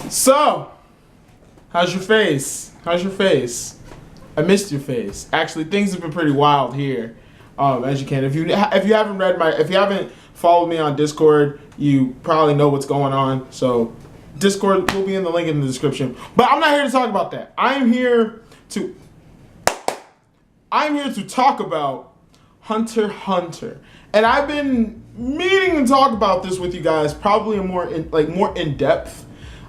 So, how's your face? How's your face? I missed your face. Actually, things have been pretty wild here. As you can, if you haven't followed me on Discord, you probably know what's going on. So, Discord will be in the link in the description. But I'm not here to talk about that. I'm here to talk about Hunter x Hunter, and I've been meaning to talk about this with you guys, probably more in depth.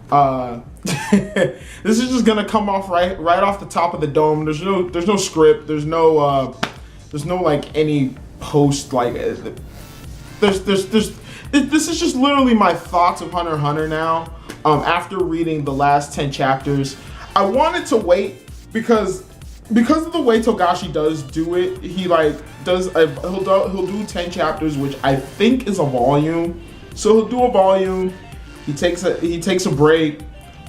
This is just gonna come off right off the top of the dome. There's no script. There's no like any post like. This is just literally my thoughts of Hunter x Hunter now. After reading the last 10 chapters, I wanted to wait because of the way Togashi does do it. He'll do 10 chapters, which I think is a volume. So he'll do a volume. He takes a break.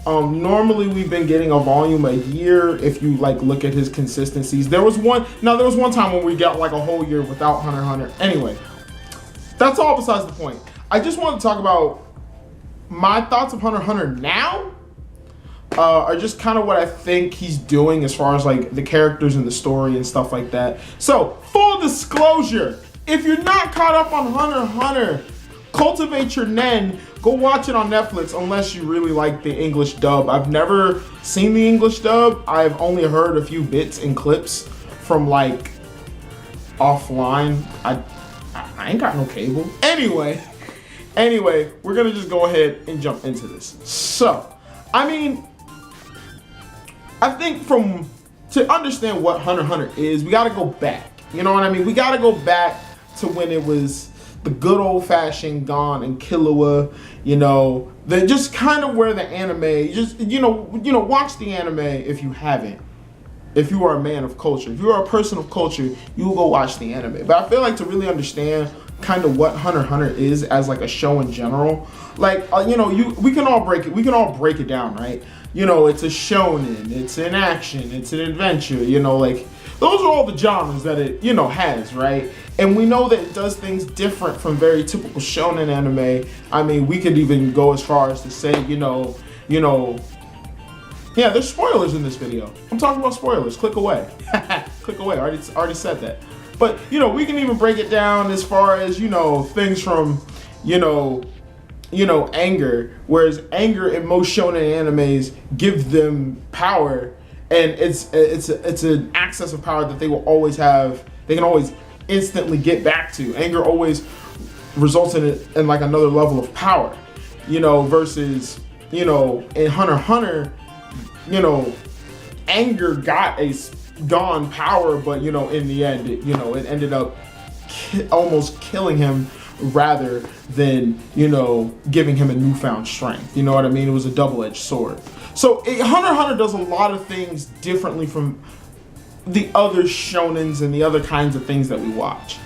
Normally we've been getting a volume a year if you like look at his consistencies. There was one time when we got like a whole year without Hunter x Hunter. Anyway, that's all besides the point. I just want to talk about my thoughts of Hunter x Hunter now. Are just kind of what I think he's doing as far as like the characters and the story and stuff like that. So, full disclosure, if you're not caught up on Hunter x Hunter, cultivate your nen. Go watch it on Netflix unless you really like the English dub. I've never seen the English dub. I've only heard a few bits and clips from like offline. I ain't got no cable. Anyway, we're gonna just go ahead and jump into this. So, I think to understand what Hunter x Hunter is, we gotta go back. You know what I mean? We gotta go back to when it was the good old-fashioned Gon and Killua, just kind of where the anime, watch the anime if you haven't. If you are a man of culture, if you are a person of culture, you will go watch the anime. But I feel like to really understand kind of what Hunter x Hunter is as like a show in general, we can all break it down, right? It's a shonen, it's an action, it's an adventure, those are all the genres that it, has, right? And we know that it does things different from very typical shonen anime. I mean, we could even go as far as to say, yeah, there's spoilers in this video. I'm talking about spoilers. Click away. Click away. I already said that. But, we can even break it down as far as, things from, anger. Whereas anger in most shonen animes give them power, and it's an access of power that they will always have. They can always instantly get back to. Anger always results in like another level of power, versus, in Hunter x Hunter, anger got gone power, but in the end, it ended up almost killing him rather than giving him a newfound strength. You know what I mean? It was a double-edged sword. So Hunter x Hunter does a lot of things differently from the other shonens and the other kinds of things that we watch.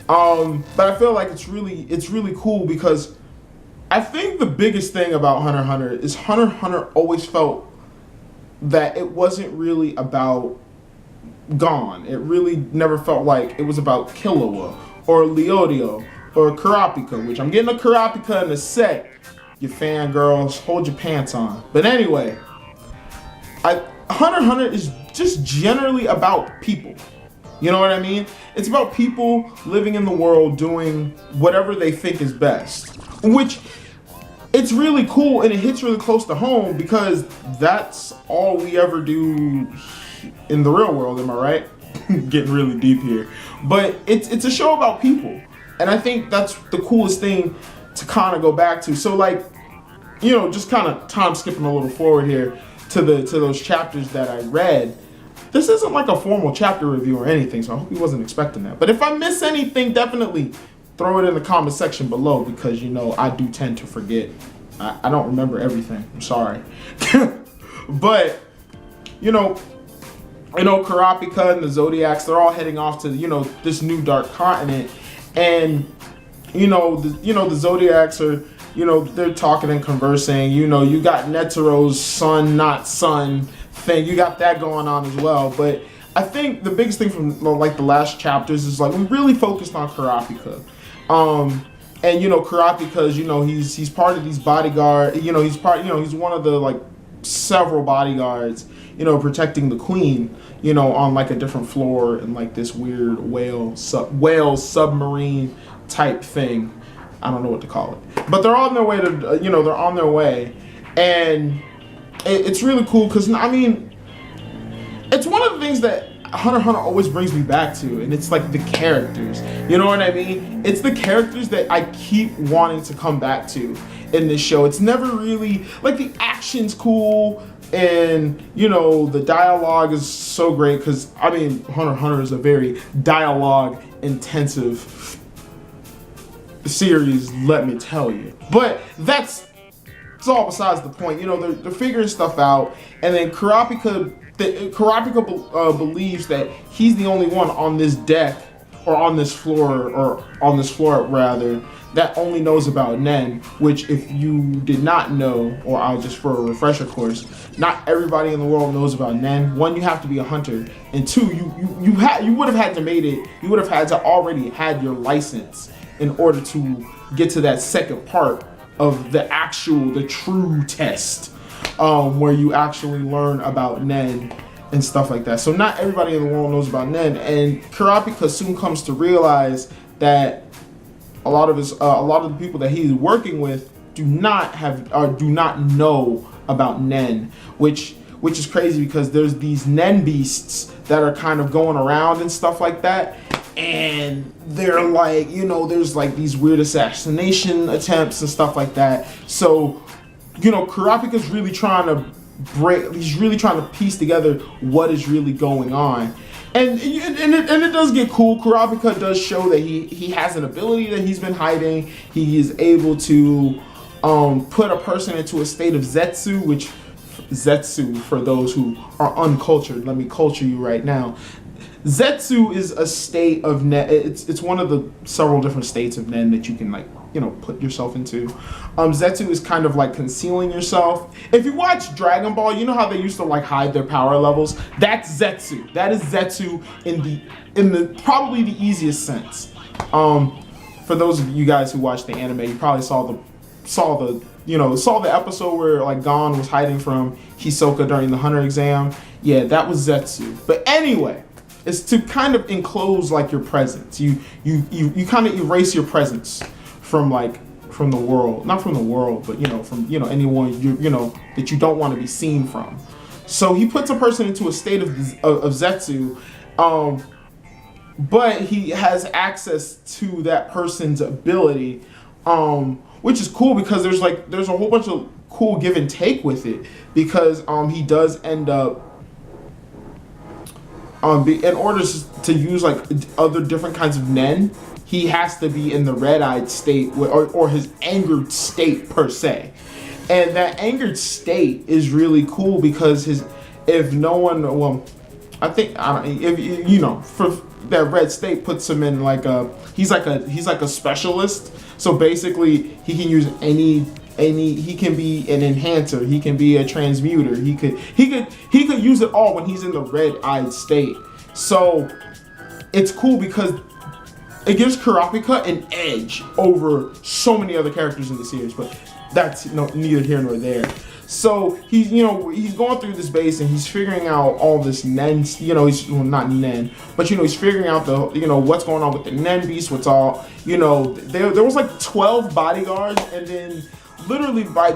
But I feel like it's really cool because I think the biggest thing about Hunter x Hunter is Hunter x Hunter always felt that it wasn't really about Gon. It really never felt like it was about Killua or Leodio or Kurapika, which I'm getting a Kurapika in a sec. You fangirls, hold your pants on. But anyway, Hunter x Hunter is just generally about people. You know what I mean? It's about people living in the world doing whatever they think is best, which it's really cool and it hits really close to home because that's all we ever do in the real world. Am I right? Getting really deep here, but it's a show about people, and I think that's the coolest thing to kind of go back to. So just kind of time skipping a little forward here to those chapters that I read. This isn't like a formal chapter review or anything, so I hope you wasn't expecting that. But if I miss anything, definitely throw it in the comment section below because I do tend to forget. I don't remember everything. I'm sorry. But Kurapika and the Zodiacs, they're all heading off to this new dark continent, and the Zodiacs are they're talking and conversing. You got Netero's son not son thing. You got that going on as well. But I think the biggest thing from like the last chapters is like we really focused on Kurapika. And you know, Kurapika's, you know, he's part of these bodyguard, you know, he's one of the like several bodyguards, you know, protecting the queen, you know, on like a different floor in like this weird whale submarine type thing. I don't know what to call it, but they're on their way to, you know, they're on their way, and it's really cool because, I mean, it's one of the things that Hunter x Hunter always brings me back to, and it's like the characters. You know what I mean? It's the characters that I keep wanting to come back to in this show. It's never really, like, the action's cool, and, you know, the dialogue is so great because, I mean, Hunter x Hunter is a very dialogue-intensive series, let me tell you. But it's all besides the point. You know, they're figuring stuff out, and then Kurapika believes that he's the only one on this deck, or on this floor rather, that only knows about Nen, which, if you did not know, or I'll just for a refresher course, not everybody in the world knows about Nen. One, you have to be a hunter, and two, you would have had to made it. You would have had to already had your license in order to get to that second part of the true test, where you actually learn about Nen and stuff like that. So not everybody in the world knows about Nen, and Kurapika soon comes to realize that a lot of the people that he's working with do not know about Nen, which is crazy because there's these Nen beasts that are kind of going around and stuff like that, and they're like, you know, there's like these weird assassination attempts and stuff like that. So, you know, Kurapika's really trying to piece together what is really going on. And it does get cool. Kurapika does show that he has an ability that he's been hiding. He is able to put a person into a state of Zetsu, which Zetsu, for those who are uncultured, let me culture you right now. Zetsu is a state of Nen. It's one of the several different states of Nen that you can, like, you know, put yourself into. Zetsu is kind of like concealing yourself. If you watch Dragon Ball, you know how they used to like hide their power levels? That's Zetsu. That is Zetsu in the probably the easiest sense. For those of you guys who watched the anime, you probably saw the episode where like Gon was hiding from Hisoka during the Hunter exam. Yeah, that was Zetsu. But anyway, it's to kind of enclose like your presence. You kind of erase your presence from the world, not from the world, but, you know, from, you know, anyone you know that you don't want to be seen from. So he puts a person into a state of Zetsu, but he has access to that person's ability, which is cool because there's a whole bunch of cool give and take with it, because he does end up in order to use like other different kinds of Nen, he has to be in the red-eyed state, or his angered state per se. And that angered state is really cool because if you know, for that red state puts him in like he's like a specialist. So basically he can use he can be an enhancer, he can be a transmuter, he could use it all when he's in the red-eyed state. So it's cool because it gives Kurapika an edge over so many other characters in the series, but that's neither here nor there. So he's going through this base and he's figuring out all this Nen, not Nen, but he's figuring out what's going on with the Nen beast, what's all, there was like 12 bodyguards, and then literally by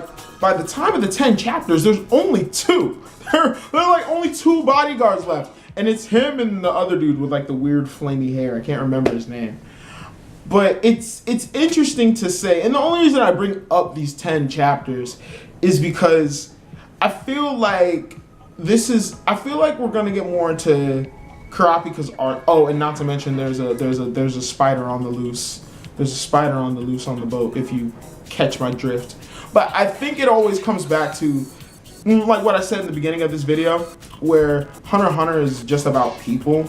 the time of the 10 chapters, there's only 2. There are like only 2 bodyguards left. And it's him and the other dude with like the weird flamey hair. I can't remember his name. But it's interesting to say. And the only reason I bring up these 10 chapters is because I feel like we're gonna get more into Kurapika's art. Oh, and not to mention there's a spider on the loose. There's a spider on the loose on the boat, if you catch my drift. But I think it always comes back to like what I said in the beginning of this video, where Hunter x Hunter is just about people.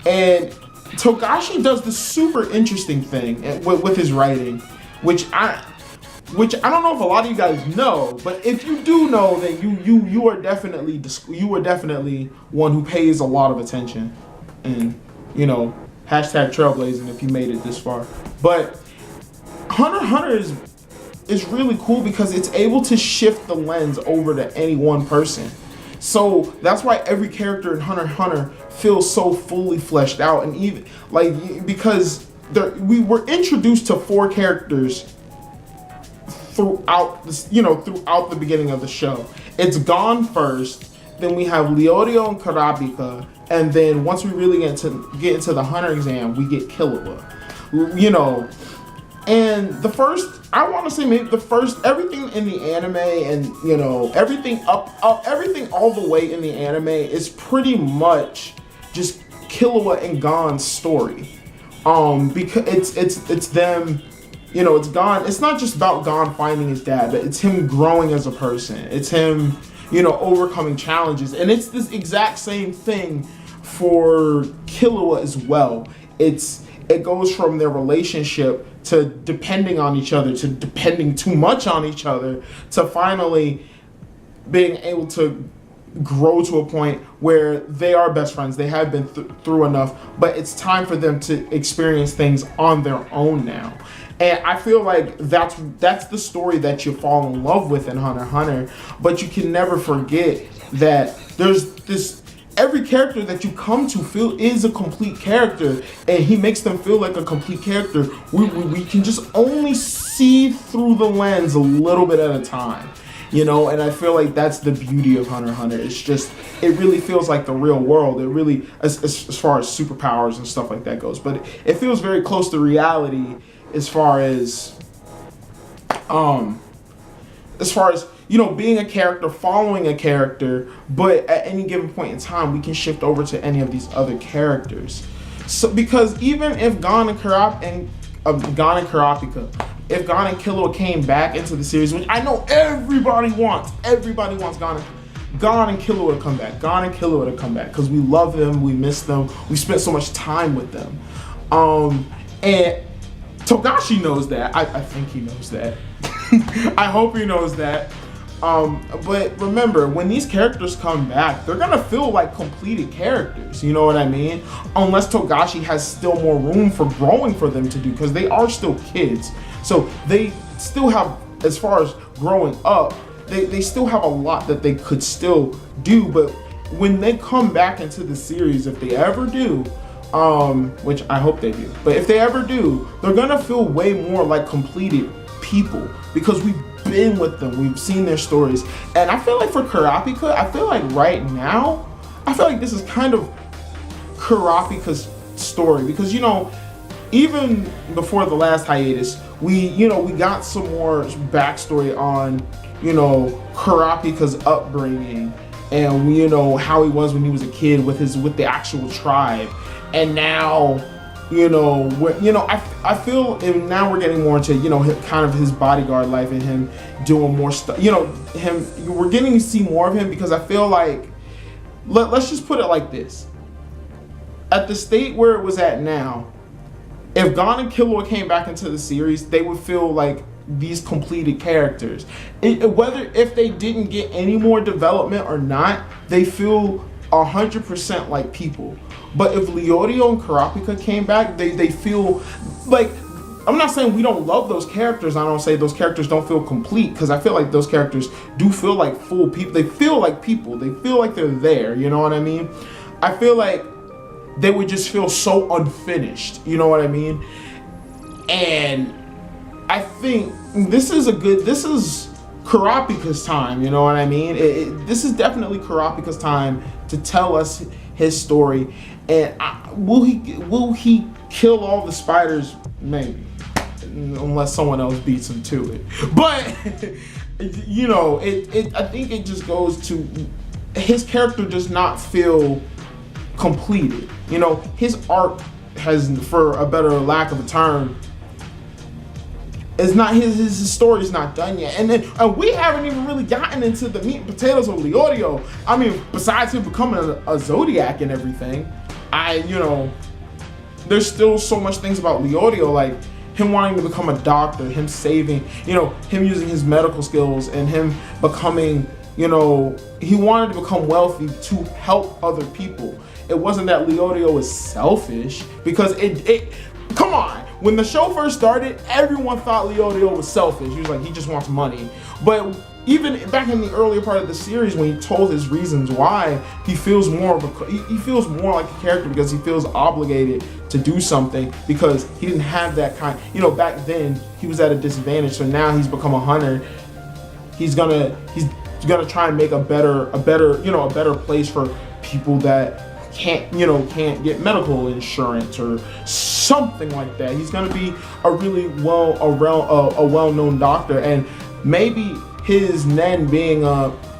And Togashi does this super interesting thing with his writing, which I don't know if a lot of you guys know, but if you do know, then you are definitely one who pays a lot of attention, and hashtag trailblazing if you made it this far. But Hunter x Hunter is really cool because it's able to shift the lens over to any one person. So that's why every character in Hunter x Hunter feels so fully fleshed out, and even like because we were introduced to 4 characters throughout this, throughout the beginning of the show. It's Gon first, then we have Leorio and Kurapika, and then once we really get into the Hunter exam, we get Killua. And the first, I want to say maybe the first, everything in the anime and, everything everything all the way in the anime is pretty much just Killua and Gon's story. Because it's them, it's Gon. It's not just about Gon finding his dad, but it's him growing as a person. It's him, overcoming challenges. And it's this exact same thing for Killua as well. It goes from their relationship to depending on each other, to depending too much on each other, to finally being able to grow to a point where they are best friends. They have been through enough, but it's time for them to experience things on their own now. And I feel like that's the story that you fall in love with in Hunter x Hunter, but you can never forget that there's this, every character that you come to feel is a complete character, and he makes them feel like a complete character. We can just only see through the lens a little bit at a time, and I feel like that's the beauty of Hunter x Hunter. It's just, it really feels like the real world. It really, as far as superpowers and stuff like that goes, but it feels very close to reality as far as being a character, following a character, but at any given point in time, we can shift over to any of these other characters. So, because even if Gon and Kurapika, if Gon and Killua came back into the series, which I know everybody wants Gon and Killua to come back, because we love them, we miss them, we spent so much time with them. And Togashi knows that. I think he knows that. I hope he knows that. But remember, when these characters come back, they're gonna feel like completed characters, you know what I mean? Unless Togashi has still more room for growing for them to do, because they are still kids. So they still have, as far as growing up, they still have a lot that they could still do. But when they come back into the series, if they ever do, which I hope they do, but if they ever do, they're gonna feel way more like completed people, because we've been with them, we've seen their stories. And I feel like for Kurapika, I feel like right now, I feel like this is kind of Kurapika's story, because even before the last hiatus, we got some more backstory on Kurapika's upbringing, and how he was when he was a kid with the actual tribe. And now, I feel, and now we're getting more into, kind of his bodyguard life and him doing more stuff. We're getting to see more of him, because I feel like, let's just put it like this. At the state where it was at now, if Gon and Killua came back into the series, they would feel like these completed characters. Whether if they didn't get any more development or not, they feel 100% like people. But if Leorio and Kurapika came back, they feel like, I'm not saying we don't love those characters. I don't say those characters don't feel complete, because I feel like those characters do feel like full people. They feel like people. They feel like they're there. You know what I mean? I feel like they would just feel so unfinished. You know what I mean? And I think this is Kurapika's time. You know what I mean? This is definitely Kurapika's time to tell us his story. And will he kill all the spiders? Maybe, unless someone else beats him to it. But I think it just goes to, his character does not feel completed. His arc has, for a better lack of a term, is not his story's not done yet. And we haven't even really gotten into the meat and potatoes of Leorio. I mean, besides him becoming a Zodiac and everything, there's still so much things about Leorio, like him wanting to become a doctor, him saving, him using his medical skills, and him becoming, he wanted to become wealthy to help other people. It wasn't that Leorio was selfish, because Come on. When the show first started, everyone thought Leodio was selfish. He was like, he just wants money. But even back in the earlier part of the series, when he told his reasons why, he feels more of a, he feels more like a character because he feels obligated to do something because he didn't have that kind. You know, back then he was at a disadvantage. So now he's become a hunter. He's gonna try and make a better place for people that can't get medical insurance or something like that. He's gonna be a really well-known doctor, and maybe his nen being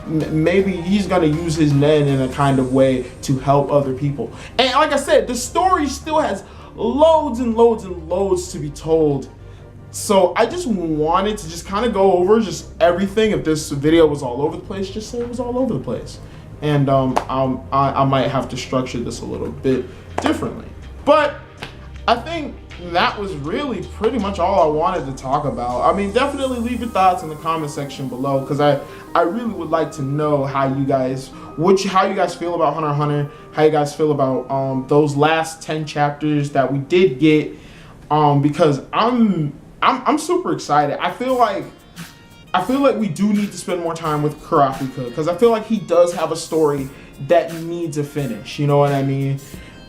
maybe he's gonna use his nen in a kind of way to help other people. And like I said, the story still has loads and loads and loads to be told. So I just wanted to just kind of go over just everything. If this video was all over the place, just say it was all over the place. And I might have to structure this a little bit differently. But I think that was really pretty much all I wanted to talk about. I mean, definitely leave your thoughts in the comment section below, because I really would like to know how you guys feel about Hunter x Hunter, how you guys feel about those last 10 chapters that we did get, because I'm super excited. I feel like we do need to spend more time with Kurapika, because I feel like he does have a story that needs a finish, you know what I mean?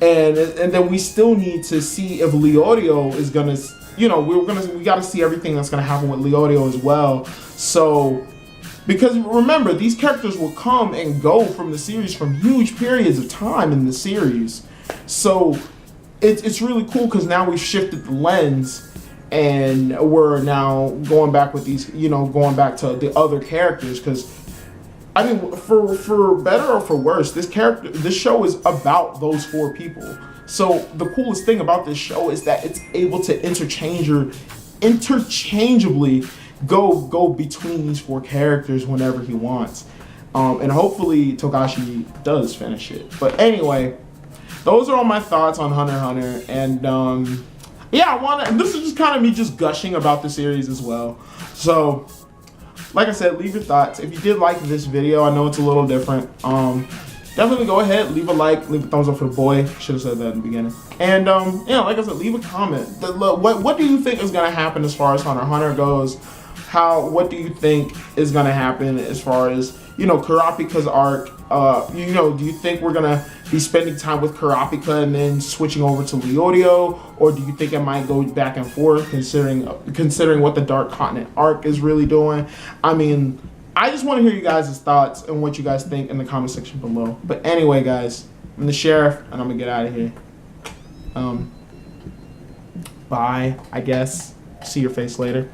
And then we still need to see if Leodio is gonna, we gotta see everything that's gonna happen with Leodio as well. So, because remember, these characters will come and go from the series from huge periods of time in the series. So it's really cool because now we've shifted the lens. And we're now going back with these, going back to the other characters, because I mean, for better or for worse, this show is about those 4 people. So the coolest thing about this show is that it's able to interchangeably go between these 4 characters whenever he wants. And hopefully Togashi does finish it. But anyway, those are all my thoughts on Hunter x Hunter, and yeah, this is just kind of me just gushing about the series as well. So, like I said, leave your thoughts. If you did like this video, I know it's a little different. Definitely go ahead, leave a like, leave a thumbs up for the boy. Should have said that in the beginning. And yeah, like I said, leave a comment. What do you think is gonna happen as far as Hunter x Hunter goes? What do you think is gonna happen as far as Kurapika's arc? Do you think we're gonna be spending time with Kurapika and then switching over to Leodio, or do you think it might go back and forth considering what the Dark Continent arc is really doing? I mean, I just want to hear you guys' thoughts and what you guys think in the comment section below. But anyway, guys, I'm the Sheriff, and I'm gonna get out of here. Bye, I guess. See your face later.